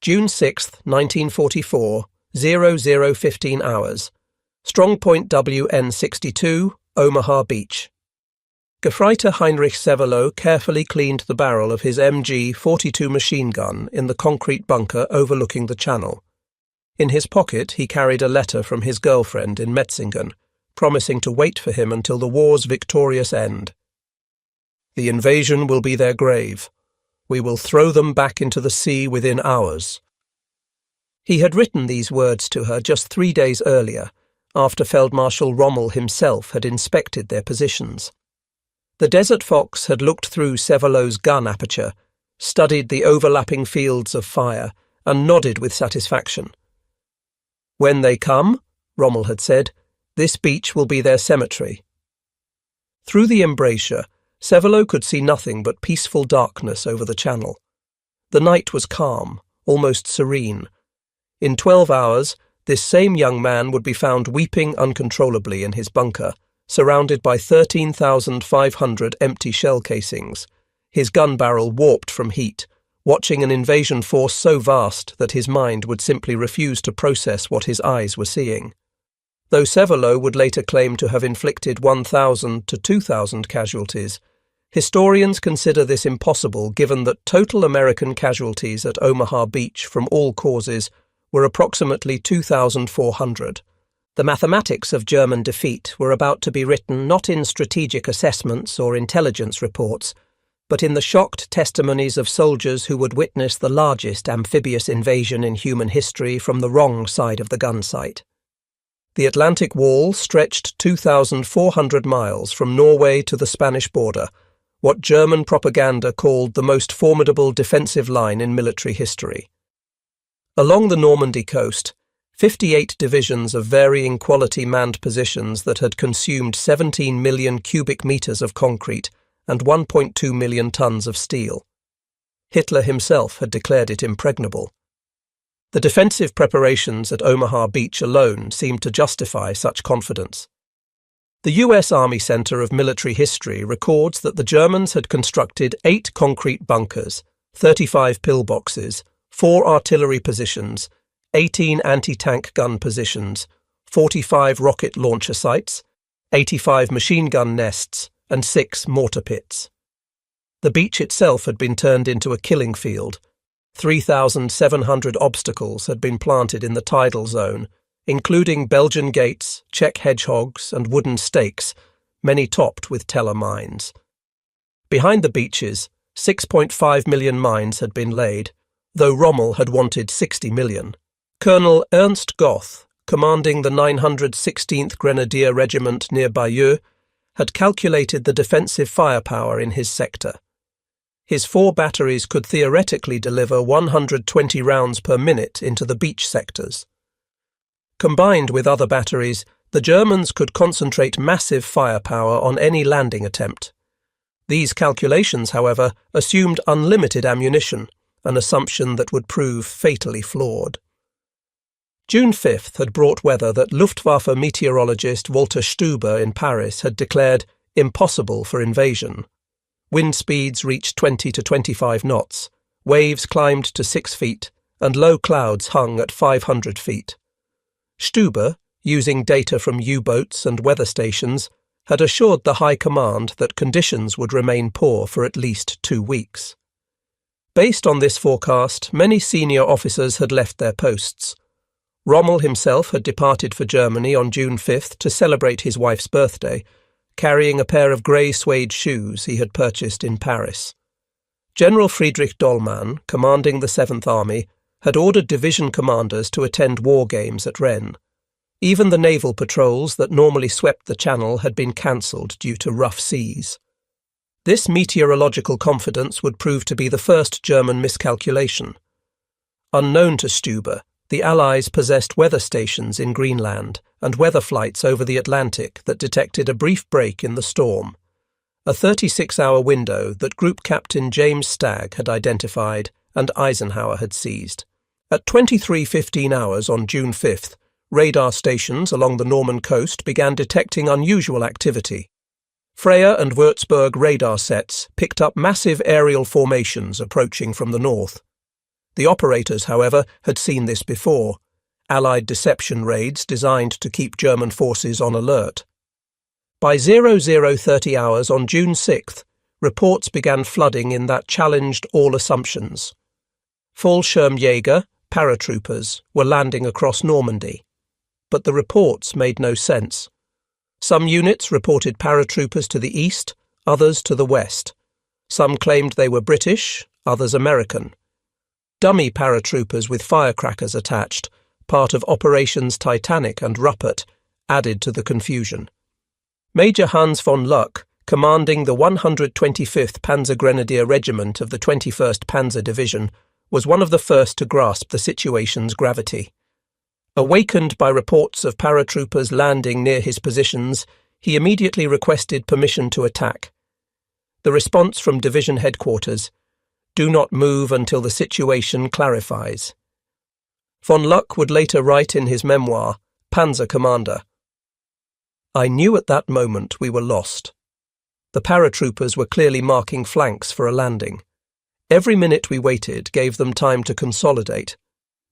June 6, 1944, 00:15 hours. Strongpoint WN62, Omaha Beach. Gefreiter Heinrich Severloh carefully cleaned the barrel of his MG-42 machine gun in the concrete bunker overlooking the channel. In his pocket he carried a letter from his girlfriend in Metzingen, promising to wait for him until the war's victorious end. "The invasion will be their grave. We will throw them back into the sea within hours." He had written these words to her just 3 days earlier, after Feldmarschall Rommel himself had inspected their positions. The Desert Fox had looked through Severloh's gun aperture, studied the overlapping fields of fire, and nodded with satisfaction. "When they come," Rommel had said, "this beach will be their cemetery." Through the embrasure, Severloh could see nothing but peaceful darkness over the channel. The night was calm, almost serene. In 12 hours, this same young man would be found weeping uncontrollably in his bunker, surrounded by 13,500 empty shell casings, his gun barrel warped from heat, watching an invasion force so vast that his mind would simply refuse to process what his eyes were seeing. Though Severloh would later claim to have inflicted 1,000 to 2,000 casualties, historians consider this impossible given that total American casualties at Omaha Beach from all causes were approximately 2,400. The mathematics of German defeat were about to be written not in strategic assessments or intelligence reports, but in the shocked testimonies of soldiers who would witness the largest amphibious invasion in human history from the wrong side of the gun sight. The Atlantic Wall stretched 2,400 miles from Norway to the Spanish border, what German propaganda called the most formidable defensive line in military history. Along the Normandy coast, 58 divisions of varying quality manned positions that had consumed 17 million cubic meters of concrete and 1.2 million tons of steel. Hitler himself had declared it impregnable. The defensive preparations at Omaha Beach alone seemed to justify such confidence. The U.S. Army Center of Military History records that the Germans had constructed 8 concrete bunkers, 35 pillboxes, 4 artillery positions, 18 anti-tank gun positions, 45 rocket launcher sites, 85 machine gun nests, and 6 mortar pits. The beach itself had been turned into a killing field. 3,700 obstacles had been planted in the tidal zone, including Belgian gates, Czech hedgehogs, and wooden stakes, many topped with Teller mines. Behind the beaches, 6.5 million mines had been laid, though Rommel had wanted 60 million. Colonel Ernst Goth, commanding the 916th Grenadier Regiment near Bayeux, had calculated the defensive firepower in his sector. His 4 batteries could theoretically deliver 120 rounds per minute into the beach sectors. Combined with other batteries, the Germans could concentrate massive firepower on any landing attempt. These calculations, however, assumed unlimited ammunition, an assumption that would prove fatally flawed. June 5th had brought weather that Luftwaffe meteorologist Walter Stuber in Paris had declared impossible for invasion. Wind speeds reached 20 to 25 knots, waves climbed to 6 feet, and low clouds hung at 500 feet. Stuber, using data from U-boats and weather stations, had assured the High Command that conditions would remain poor for at least 2 weeks. Based on this forecast, many senior officers had left their posts. Rommel himself had departed for Germany on June 5th to celebrate his wife's birthday, carrying a pair of grey suede shoes he had purchased in Paris. General Friedrich Dollmann, commanding the 7th Army, had ordered division commanders to attend war games at Rennes. Even the naval patrols that normally swept the Channel had been cancelled due to rough seas. This meteorological confidence would prove to be the first German miscalculation. Unknown to Stuber, the Allies possessed weather stations in Greenland and weather flights over the Atlantic that detected a brief break in the storm, a 36-hour window that Group Captain James Stagg had identified and Eisenhower had seized. At 23:15 hours on June 5th, radar stations along the Norman coast began detecting unusual activity. Freya and Würzburg radar sets picked up massive aerial formations approaching from the north. The operators, however, had seen this before. Allied deception raids designed to keep German forces on alert. By 0030 hours on June 6th, reports began flooding in that challenged all assumptions. Fallschirmjäger, paratroopers, were landing across Normandy. But the reports made no sense. Some units reported paratroopers to the east, others to the west. Some claimed they were British, others American. Dummy paratroopers with firecrackers attached, part of Operations Titanic and Rupert, added to the confusion. Major Hans von Luck, commanding the 125th Panzer Grenadier Regiment of the 21st Panzer Division, was one of the first to grasp the situation's gravity. Awakened by reports of paratroopers landing near his positions, he immediately requested permission to attack. The response from division headquarters: "Do not move until the situation clarifies." Von Luck would later write in his memoir, Panzer Commander, "I knew at that moment we were lost. The paratroopers were clearly marking flanks for a landing. Every minute we waited gave them time to consolidate,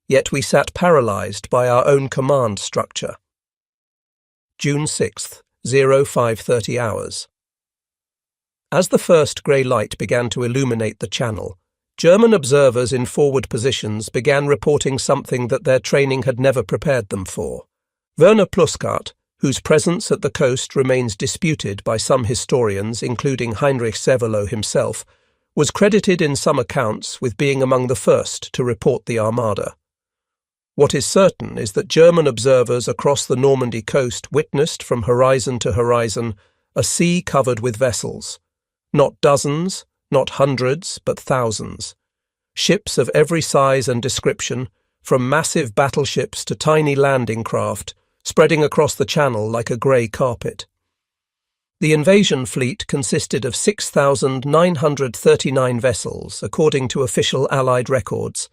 yet we sat paralysed by our own command structure." June 6th, 0530 hours. As the first grey light began to illuminate the channel, German observers in forward positions began reporting something that their training had never prepared them for. Werner Pluskat, whose presence at the coast remains disputed by some historians, including Heinrich Severloh himself, was credited in some accounts with being among the first to report the armada. What is certain is that German observers across the Normandy coast witnessed from horizon to horizon a sea covered with vessels. Not dozens, not hundreds, but thousands. Ships of every size and description, from massive battleships to tiny landing craft, spreading across the channel like a grey carpet. The invasion fleet consisted of 6,939 vessels, according to official Allied records,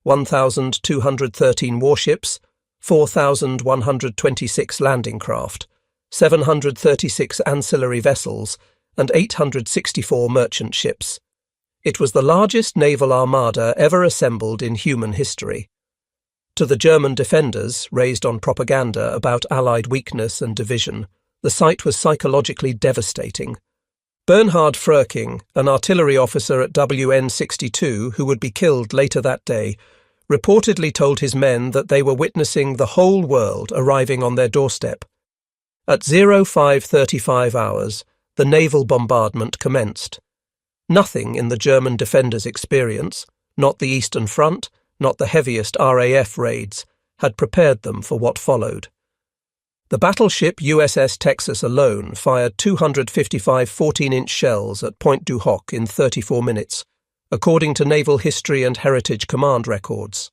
1,213 warships, 4,126 landing craft, 736 ancillary vessels, and 864 merchant ships. It was the largest naval armada ever assembled in human history. To the German defenders, raised on propaganda about Allied weakness and division, the sight was psychologically devastating. Bernhard Fröking, an artillery officer at WN 62 who would be killed later that day, reportedly told his men that they were witnessing the whole world arriving on their doorstep. At 0535 hours, the naval bombardment commenced. Nothing in the German defenders' experience, not the Eastern Front, not the heaviest RAF raids, had prepared them for what followed. The battleship USS Texas alone fired 255 14-inch shells at Point du Hoc in 34 minutes, according to Naval History and Heritage Command records.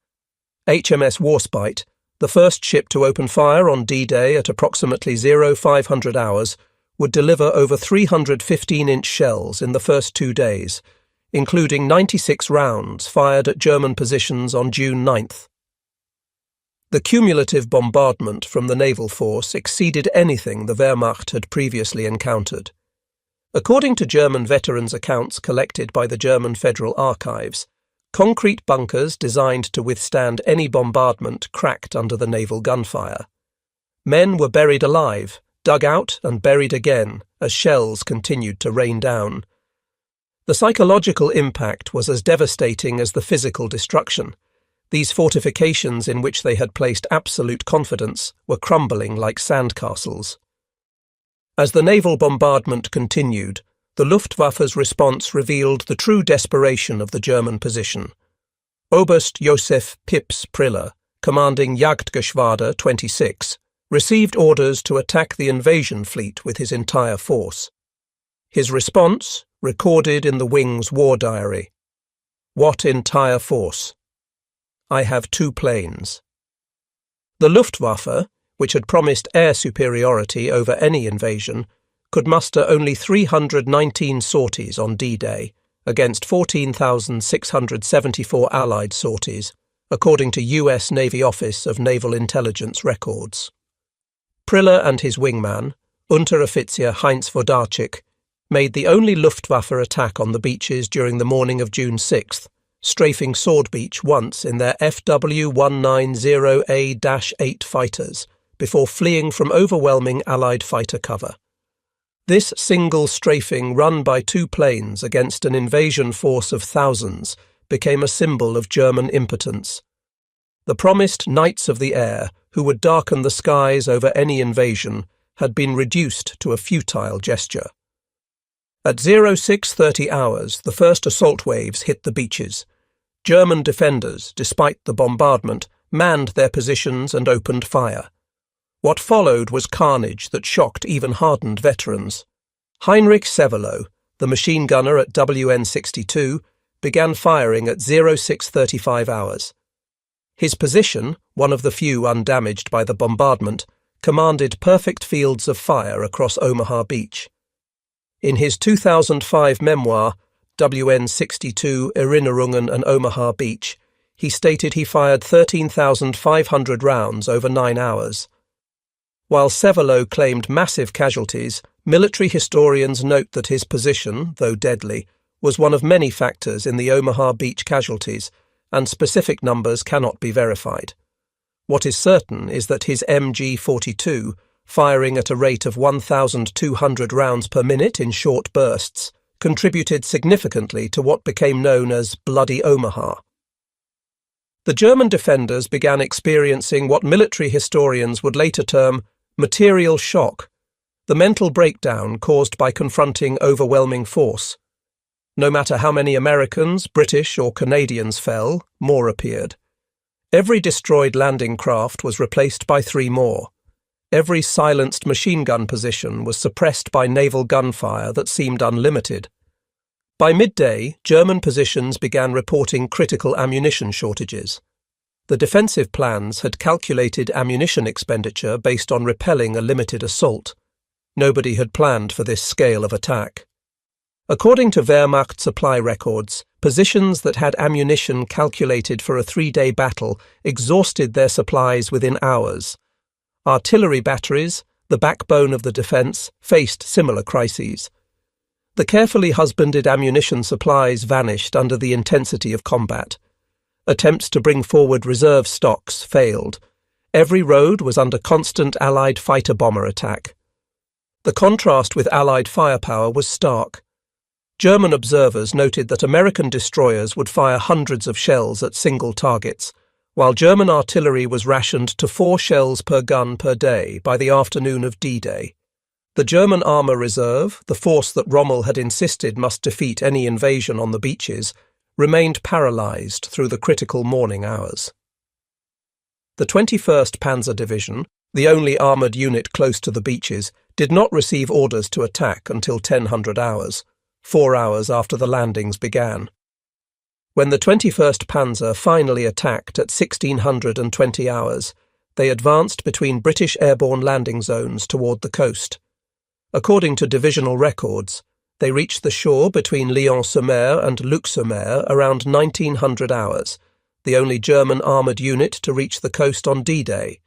HMS Warspite, the first ship to open fire on D-Day at approximately 0500 hours, would deliver over 300 15-inch shells in the first 2 days, including 96 rounds fired at German positions on June 9th. The cumulative bombardment from the naval force exceeded anything the Wehrmacht had previously encountered. According to German veterans' accounts collected by the German Federal Archives, concrete bunkers designed to withstand any bombardment cracked under the naval gunfire. Men were buried alive, dug out and buried again as shells continued to rain down. The psychological impact was as devastating as the physical destruction. These fortifications in which they had placed absolute confidence were crumbling like sandcastles. As the naval bombardment continued, the Luftwaffe's response revealed the true desperation of the German position. Oberst Josef Pips Priller, commanding Jagdgeschwader 26, received orders to attack the invasion fleet with his entire force. His response, recorded in the Wing's war diary: "What entire force? I have 2 planes." The Luftwaffe, which had promised air superiority over any invasion, could muster only 319 sorties on D-Day, against 14,674 Allied sorties, according to U.S. Navy Office of Naval Intelligence records. Priller and his wingman, Unteroffizier Heinz Wodarczyk, made the only Luftwaffe attack on the beaches during the morning of June 6th, strafing Sword Beach once in their FW-190A-8 fighters before fleeing from overwhelming Allied fighter cover. This single strafing run by two planes against an invasion force of thousands became a symbol of German impotence. The promised knights of the air, who would darken the skies over any invasion, had been reduced to a futile gesture. At 0630 hours, the first assault waves hit the beaches. German defenders, despite the bombardment, manned their positions and opened fire. What followed was carnage that shocked even hardened veterans. Heinrich Sevelow, the machine gunner at WN-62, began firing at 0635 hours. His position, one of the few undamaged by the bombardment, commanded perfect fields of fire across Omaha Beach. In his 2005 memoir, WN-62 Erinnerungen an Omaha Beach, he stated he fired 13,500 rounds over 9 hours. While Sevelow claimed massive casualties, military historians note that his position, though deadly, was one of many factors in the Omaha Beach casualties, and specific numbers cannot be verified. What is certain is that his MG-42, firing at a rate of 1,200 rounds per minute in short bursts, contributed significantly to what became known as Bloody Omaha. The German defenders began experiencing what military historians would later term material shock, the mental breakdown caused by confronting overwhelming force. No matter how many Americans, British or Canadians fell, more appeared. Every destroyed landing craft was replaced by 3 more. Every silenced machine gun position was suppressed by naval gunfire that seemed unlimited. By midday, German positions began reporting critical ammunition shortages. The defensive plans had calculated ammunition expenditure based on repelling a limited assault. Nobody had planned for this scale of attack. According to Wehrmacht supply records, positions that had ammunition calculated for a 3-day battle exhausted their supplies within hours. Artillery batteries, the backbone of the defence, faced similar crises. The carefully husbanded ammunition supplies vanished under the intensity of combat. Attempts to bring forward reserve stocks failed. Every road was under constant Allied fighter-bomber attack. The contrast with Allied firepower was stark. German observers noted that American destroyers would fire hundreds of shells at single targets, while German artillery was rationed to 4 shells per gun per day by the afternoon of D-Day. The German Armour Reserve, the force that Rommel had insisted must defeat any invasion on the beaches, remained paralysed through the critical morning hours. The 21st Panzer Division, the only armoured unit close to the beaches, did not receive orders to attack until 1000 hours. 4 hours after the landings began. When the 21st Panzer finally attacked at 1620 hours, they advanced between British airborne landing zones toward the coast. According to divisional records, they reached the shore between Lyon-sur-Mer and Luc-sur-Mer around 1900 hours, the only German armoured unit to reach the coast on D-Day.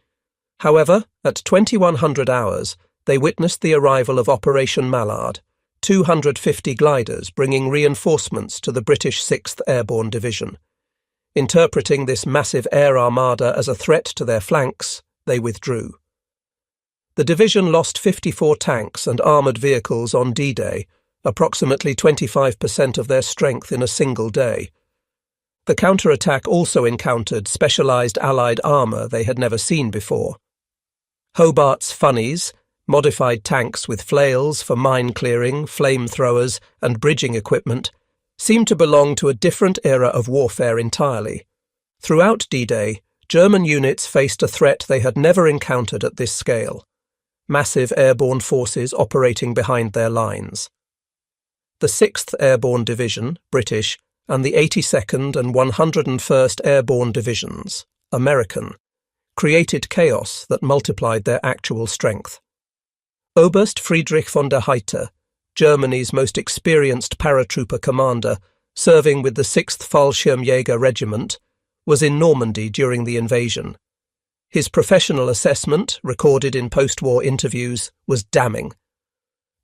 However, at 2100 hours, they witnessed the arrival of Operation Mallard, 250 gliders bringing reinforcements to the British 6th Airborne Division. Interpreting this massive air armada as a threat to their flanks, they withdrew. The division lost 54 tanks and armoured vehicles on D-Day, approximately 25% of their strength in a single day. The counterattack also encountered specialised Allied armour they had never seen before. Hobart's Funnies, modified tanks with flails for mine clearing, flamethrowers, and bridging equipment, seemed to belong to a different era of warfare entirely. Throughout D-Day, German units faced a threat they had never encountered at this scale: massive airborne forces operating behind their lines. The 6th Airborne Division, British, and the 82nd and 101st Airborne Divisions, American, created chaos that multiplied their actual strength. Oberst Friedrich von der Heydte, Germany's most experienced paratrooper commander, serving with the 6th Fallschirmjäger Regiment, was in Normandy during the invasion. His professional assessment, recorded in post-war interviews, was damning.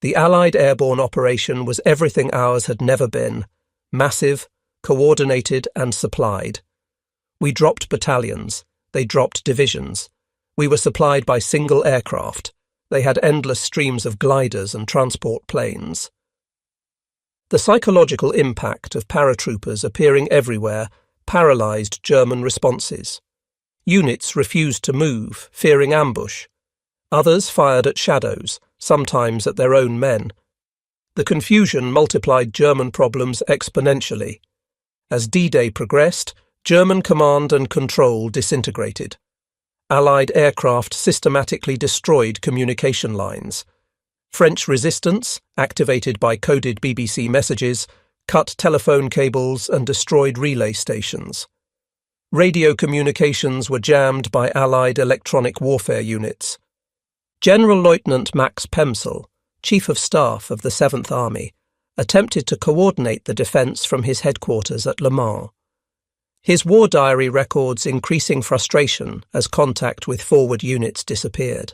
The Allied airborne operation was everything ours had never been: massive, coordinated and supplied. We dropped battalions, they dropped divisions. We were supplied by single aircraft. They had endless streams of gliders and transport planes. The psychological impact of paratroopers appearing everywhere paralysed German responses. Units refused to move, fearing ambush. Others fired at shadows, sometimes at their own men. The confusion multiplied German problems exponentially. As D-Day progressed, German command and control disintegrated. Allied aircraft systematically destroyed communication lines. French resistance, activated by coded BBC messages, cut telephone cables and destroyed relay stations. Radio communications were jammed by Allied electronic warfare units. General Lieutenant Max Pemsel, Chief of Staff of the 7th Army, attempted to coordinate the defence from his headquarters at Le Mans. His war diary records increasing frustration as contact with forward units disappeared.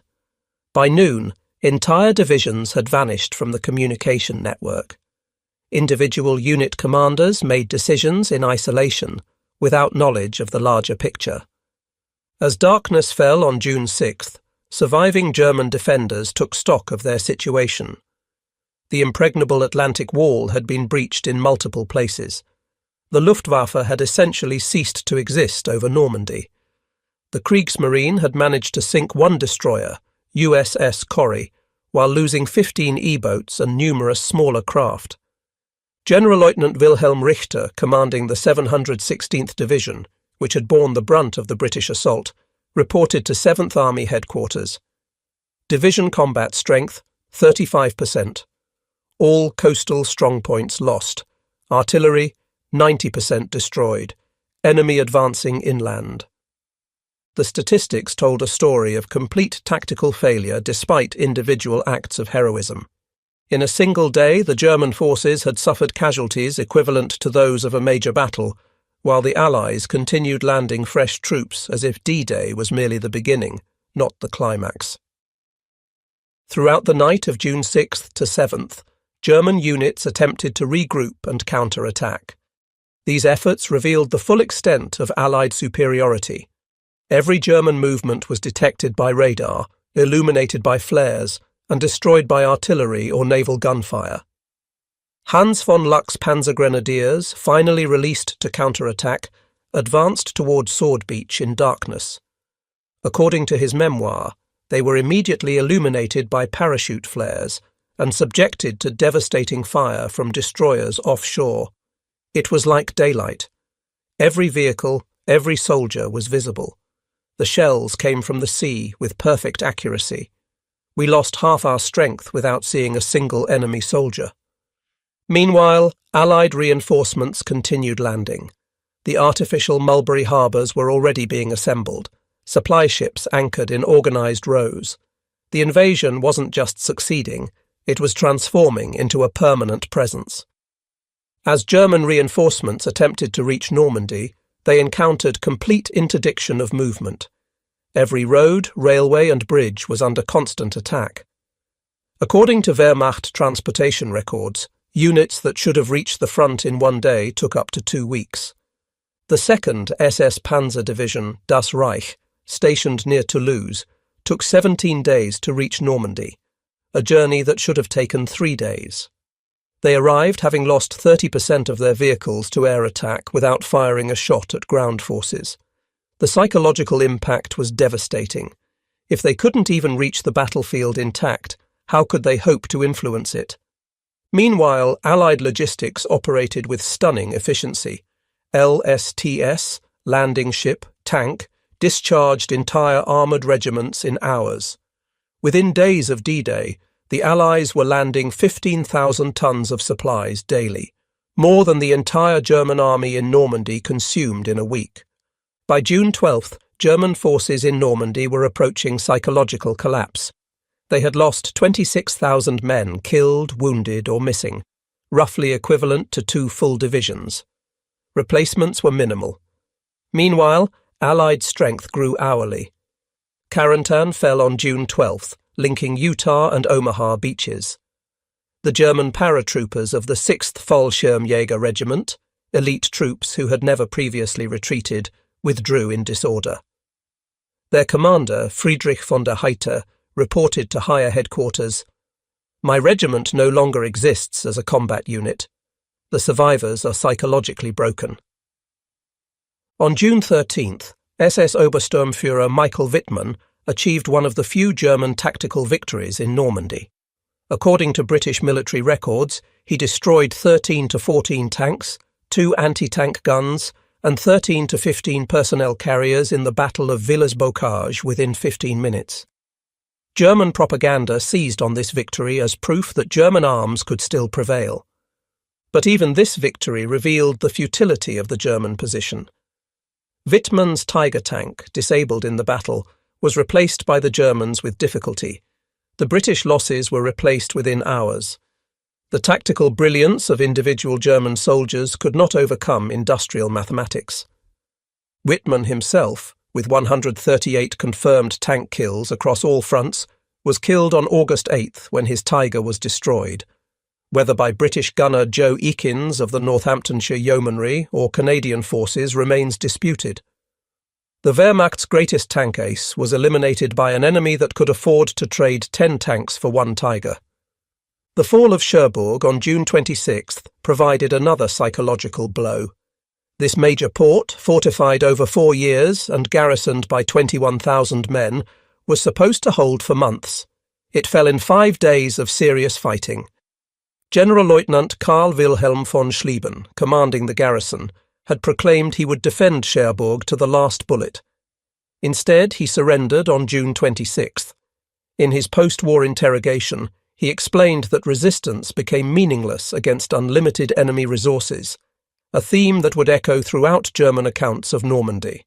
By noon, entire divisions had vanished from the communication network. Individual unit commanders made decisions in isolation, without knowledge of the larger picture. As darkness fell on June 6th, surviving German defenders took stock of their situation. The impregnable Atlantic Wall had been breached in multiple places. The Luftwaffe had essentially ceased to exist over Normandy. The Kriegsmarine had managed to sink one destroyer, USS Corrie, while losing 15 E-boats and numerous smaller craft. General Lieutenant Wilhelm Richter, commanding the 716th Division, which had borne the brunt of the British assault, reported to 7th Army headquarters. Division combat strength, 35%. All coastal strongpoints lost. Artillery, 90% destroyed. Enemy advancing inland. The statistics told a story of complete tactical failure despite individual acts of heroism. In a single day, the German forces had suffered casualties equivalent to those of a major battle, while the Allies continued landing fresh troops as if D-Day was merely the beginning, not the climax. Throughout the night of June 6th to 7th, German units attempted to regroup and counterattack. These efforts revealed the full extent of Allied superiority. Every German movement was detected by radar, illuminated by flares, and destroyed by artillery or naval gunfire. Hans von Luck's Panzer Grenadiers, finally released to counterattack, advanced toward Sword Beach in darkness. According to his memoir, they were immediately illuminated by parachute flares and subjected to devastating fire from destroyers offshore. It was like daylight. Every vehicle, every soldier was visible. The shells came from the sea with perfect accuracy. We lost half our strength without seeing a single enemy soldier. Meanwhile, Allied reinforcements continued landing. The artificial Mulberry harbours were already being assembled, supply ships anchored in organised rows. The invasion wasn't just succeeding, it was transforming into a permanent presence. As German reinforcements attempted to reach Normandy, they encountered complete interdiction of movement. Every road, railway and bridge was under constant attack. According to Wehrmacht transportation records, units that should have reached the front in one day took up to 2 weeks. The 2nd SS Panzer Division, Das Reich, stationed near Toulouse, took 17 days to reach Normandy, a journey that should have taken 3 days. They arrived having lost 30% of their vehicles to air attack without firing a shot at ground forces. The psychological impact was devastating. If they couldn't even reach the battlefield intact, how could they hope to influence it? Meanwhile, Allied logistics operated with stunning efficiency. LSTS, landing ship, tank, discharged entire armoured regiments in hours. Within days of D-Day, the Allies were landing 15,000 tons of supplies daily, more than the entire German army in Normandy consumed in a week. By June 12th, German forces in Normandy were approaching psychological collapse. They had lost 26,000 men killed, wounded or missing, roughly equivalent to 2 full divisions. Replacements were minimal. Meanwhile, Allied strength grew hourly. Carentan fell on June 12th, linking Utah and Omaha beaches. The German paratroopers of the 6th Fallschirmjäger Regiment, elite troops who had never previously retreated withdrew in disorder. Their commander, Friedrich von der Heydte, reported to higher headquarters, "My regiment no longer exists as a combat unit. The survivors are psychologically broken." On June 13th, SS Obersturmführer Michael Wittmann achieved one of the few German tactical victories in Normandy. According to British military records, he destroyed 13 to 14 tanks, 2 anti-tank guns, and 13 to 15 personnel carriers in the Battle of Villers-Bocage within 15 minutes. German propaganda seized on this victory as proof that German arms could still prevail. But even this victory revealed the futility of the German position. Wittmann's Tiger tank, disabled in the battle, was replaced by the Germans with difficulty. The British losses were replaced within hours. The tactical brilliance of individual German soldiers could not overcome industrial mathematics. Wittmann himself, with 138 confirmed tank kills across all fronts, was killed on August 8th when his Tiger was destroyed, whether by British gunner Joe Eakins of the Northamptonshire Yeomanry or Canadian forces remains disputed. The Wehrmacht's greatest tank ace was eliminated by an enemy that could afford to trade 10 tanks for 1 Tiger. The fall of Cherbourg on June 26th provided another psychological blow. This major port, fortified over 4 years and garrisoned by 21,000 men, was supposed to hold for months. It fell in 5 days of serious fighting. General-Lieutenant Karl Wilhelm von Schlieben, commanding the garrison, had proclaimed he would defend Cherbourg to the last bullet. Instead, he surrendered on June 26th. In his post-war interrogation, he explained that resistance became meaningless against unlimited enemy resources, a theme that would echo throughout German accounts of Normandy.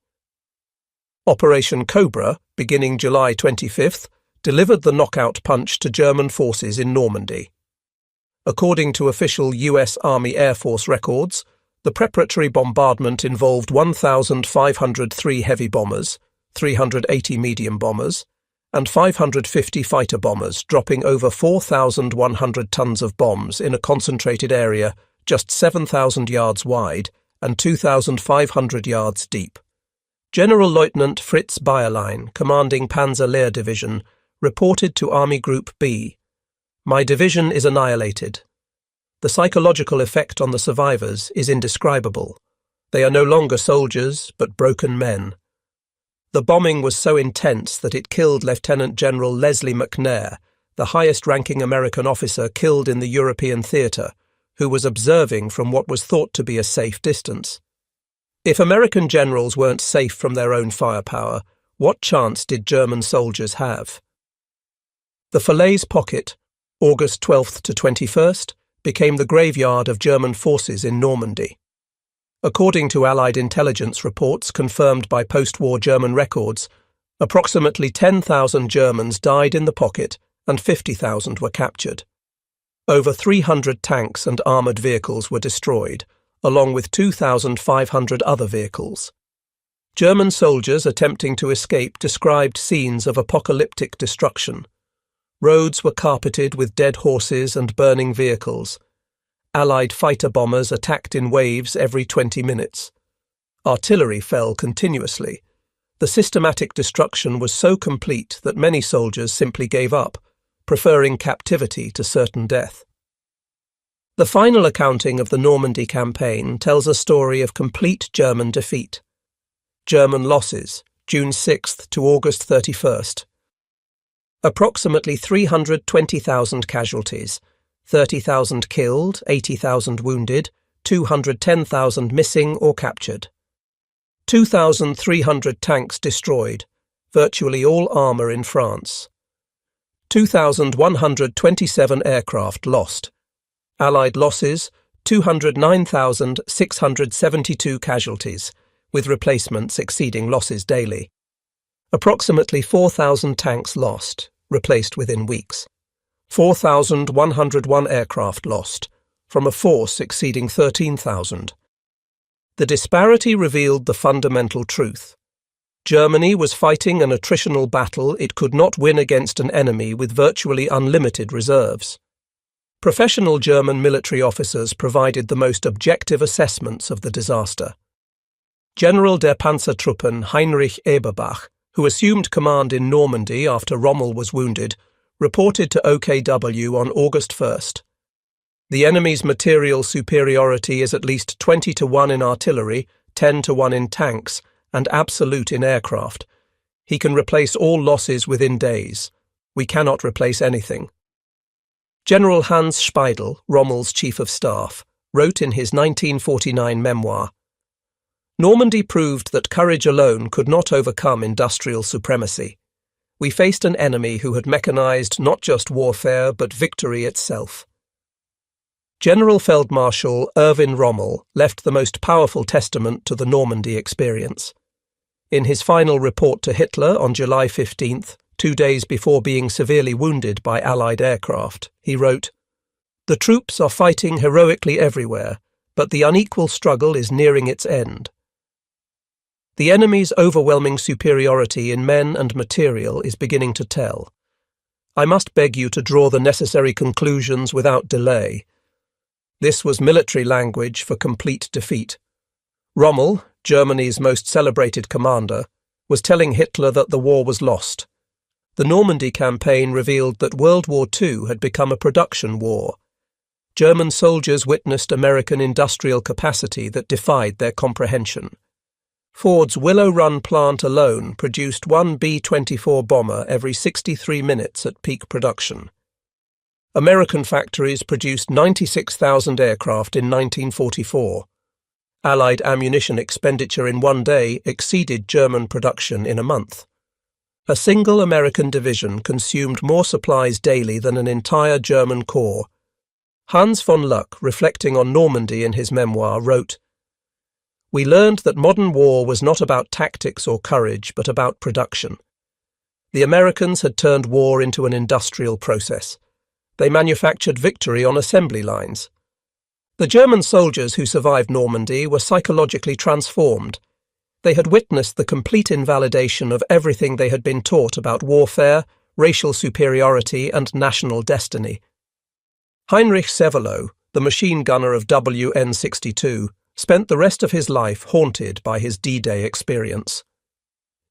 Operation Cobra, beginning July 25th, delivered the knockout punch to German forces in Normandy. According to official US Army Air Force records, the preparatory bombardment involved 1,503 heavy bombers, 380 medium bombers, and 550 fighter bombers, dropping over 4,100 tons of bombs in a concentrated area just 7,000 yards wide and 2,500 yards deep. General-Lieutenant Fritz Bayerlein, commanding Panzer Division, reported to Army Group B, "My division is annihilated. The psychological effect on the survivors is indescribable. They are no longer soldiers, but broken men." The bombing was so intense that it killed Lieutenant General Leslie McNair, the highest-ranking American officer killed in the European theatre, who was observing from what was thought to be a safe distance. If American generals weren't safe from their own firepower, what chance did German soldiers have? The Falaise Pocket, August 12th to 21st, became the graveyard of German forces in Normandy. According to Allied intelligence reports confirmed by post-war German records, approximately 10,000 Germans died in the pocket and 50,000 were captured. Over 300 tanks and armoured vehicles were destroyed, along with 2,500 other vehicles. German soldiers attempting to escape described scenes of apocalyptic destruction. Roads were carpeted with dead horses and burning vehicles. Allied fighter bombers attacked in waves every 20 minutes. Artillery fell continuously. The systematic destruction was so complete that many soldiers simply gave up, preferring captivity to certain death. The final accounting of the Normandy campaign tells a story of complete German defeat. German losses, June 6th to August 31st. Approximately 320,000 casualties, 30,000 killed, 80,000 wounded, 210,000 missing or captured. 2,300 tanks destroyed, virtually all armour in France. 2,127 aircraft lost. Allied losses, 209,672 casualties, with replacements exceeding losses daily. Approximately 4,000 tanks lost, replaced within weeks. 4,101 aircraft lost, from a force exceeding 13,000. The disparity revealed the fundamental truth. Germany was fighting an attritional battle it could not win against an enemy with virtually unlimited reserves. Professional German military officers provided the most objective assessments of the disaster. General der Panzertruppen Heinrich Eberbach, who assumed command in Normandy after Rommel was wounded, reported to OKW on August 1st. The enemy's material superiority is at least 20-1 in artillery, 10-1 in tanks, and absolute in aircraft. He can replace all losses within days. We cannot replace anything. General Hans Speidel, Rommel's chief of staff, wrote in his 1949 memoir, "Normandy proved that courage alone could not overcome industrial supremacy. We faced an enemy who had mechanized not just warfare but victory itself." General Feldmarschall Erwin Rommel left the most powerful testament to the Normandy experience. In his final report to Hitler on July 15th, 2 days before being severely wounded by Allied aircraft, he wrote, "The troops are fighting heroically everywhere, but the unequal struggle is nearing its end. The enemy's overwhelming superiority in men and material is beginning to tell. I must beg you to draw the necessary conclusions without delay." This was military language for complete defeat. Rommel, Germany's most celebrated commander, was telling Hitler that the war was lost. The Normandy campaign revealed that World War II had become a production war. German soldiers witnessed American industrial capacity that defied their comprehension. Ford's Willow Run plant alone produced one B-24 bomber every 63 minutes at peak production. American factories produced 96,000 aircraft in 1944. Allied ammunition expenditure in one day exceeded German production in a month. A single American division consumed more supplies daily than an entire German corps. Hans von Luck, reflecting on Normandy in his memoir, wrote, "We learned that modern war was not about tactics or courage, but about production. The Americans had turned war into an industrial process. They manufactured victory on assembly lines. The German soldiers who survived Normandy were psychologically transformed. They had witnessed the complete invalidation of everything they had been taught about warfare, racial superiority, and national destiny." Heinrich Sevelow, the machine gunner of WN-62, spent the rest of his life haunted by his D-Day experience.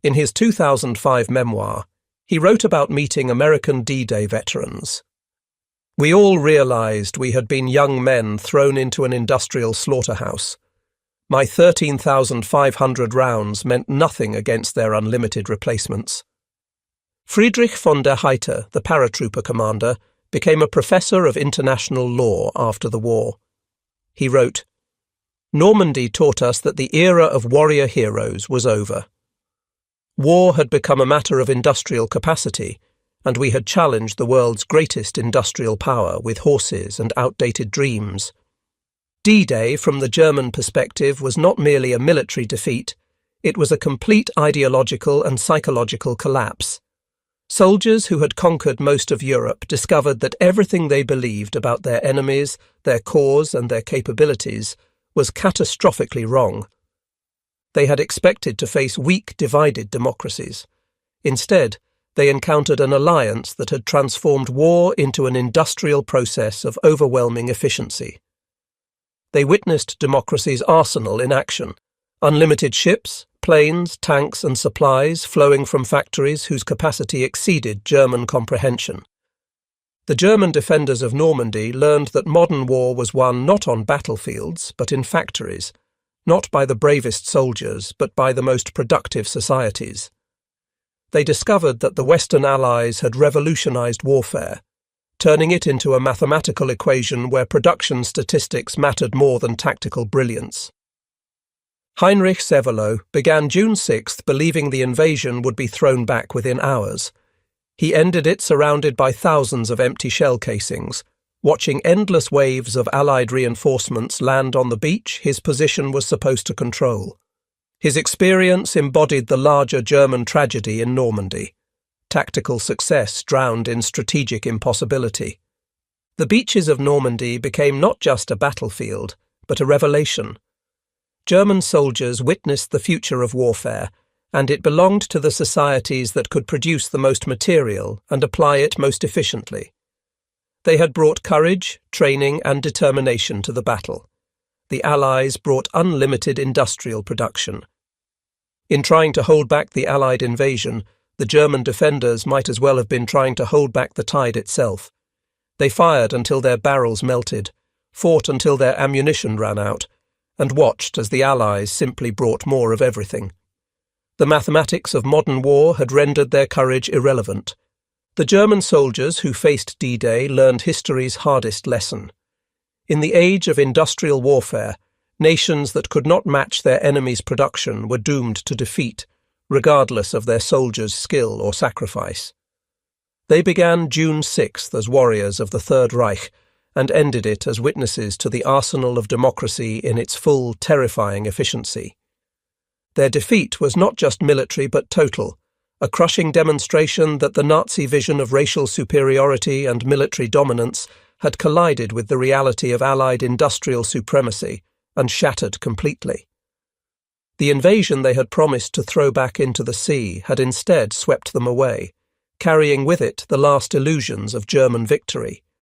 In his 2005 memoir, he wrote about meeting American D-Day veterans. "We all realized we had been young men thrown into an industrial slaughterhouse. My 13,500 rounds meant nothing against their unlimited replacements." Friedrich von der Heydte, the paratrooper commander, became a professor of international law after the war. He wrote, "Normandy taught us that the era of warrior heroes was over. War had become a matter of industrial capacity, and we had challenged the world's greatest industrial power with horses and outdated dreams. D-Day, from the German perspective, was not merely a military defeat, it was a complete ideological and psychological collapse. Soldiers who had conquered most of Europe discovered that everything they believed about their enemies, their cause, and their capabilities was catastrophically wrong. They had expected to face weak, divided democracies. Instead, they encountered an alliance that had transformed war into an industrial process of overwhelming efficiency. They witnessed democracy's arsenal in action: unlimited ships, planes, tanks, and supplies flowing from factories whose capacity exceeded German comprehension. The German defenders of Normandy learned that modern war was won not on battlefields, but in factories, not by the bravest soldiers, but by the most productive societies. They discovered that the Western Allies had revolutionized warfare, turning it into a mathematical equation where production statistics mattered more than tactical brilliance. Heinrich Sevelow began June 6th believing the invasion would be thrown back within hours. He ended it surrounded by thousands of empty shell casings. Watching endless waves of Allied reinforcements land on the beach his position was supposed to control. His experience embodied the larger German tragedy in Normandy. Tactical success drowned in strategic impossibility. The beaches of Normandy became not just a battlefield, but a revelation. German soldiers witnessed the future of warfare, and it belonged to the societies that could produce the most material and apply it most efficiently. They had brought courage, training, and determination to the battle. The Allies brought unlimited industrial production. In trying to hold back the Allied invasion, the German defenders might as well have been trying to hold back the tide itself. They fired until their barrels melted, fought until their ammunition ran out, and watched as the Allies simply brought more of everything. The mathematics of modern war had rendered their courage irrelevant. The German soldiers who faced D-Day learned history's hardest lesson. In the age of industrial warfare, nations that could not match their enemy's production were doomed to defeat, regardless of their soldiers' skill or sacrifice. They began June 6th as warriors of the Third Reich and ended it as witnesses to the arsenal of democracy in its full, terrifying efficiency. Their defeat was not just military but total, a crushing demonstration that the Nazi vision of racial superiority and military dominance had collided with the reality of Allied industrial supremacy and shattered completely. The invasion they had promised to throw back into the sea had instead swept them away, carrying with it the last illusions of German victory.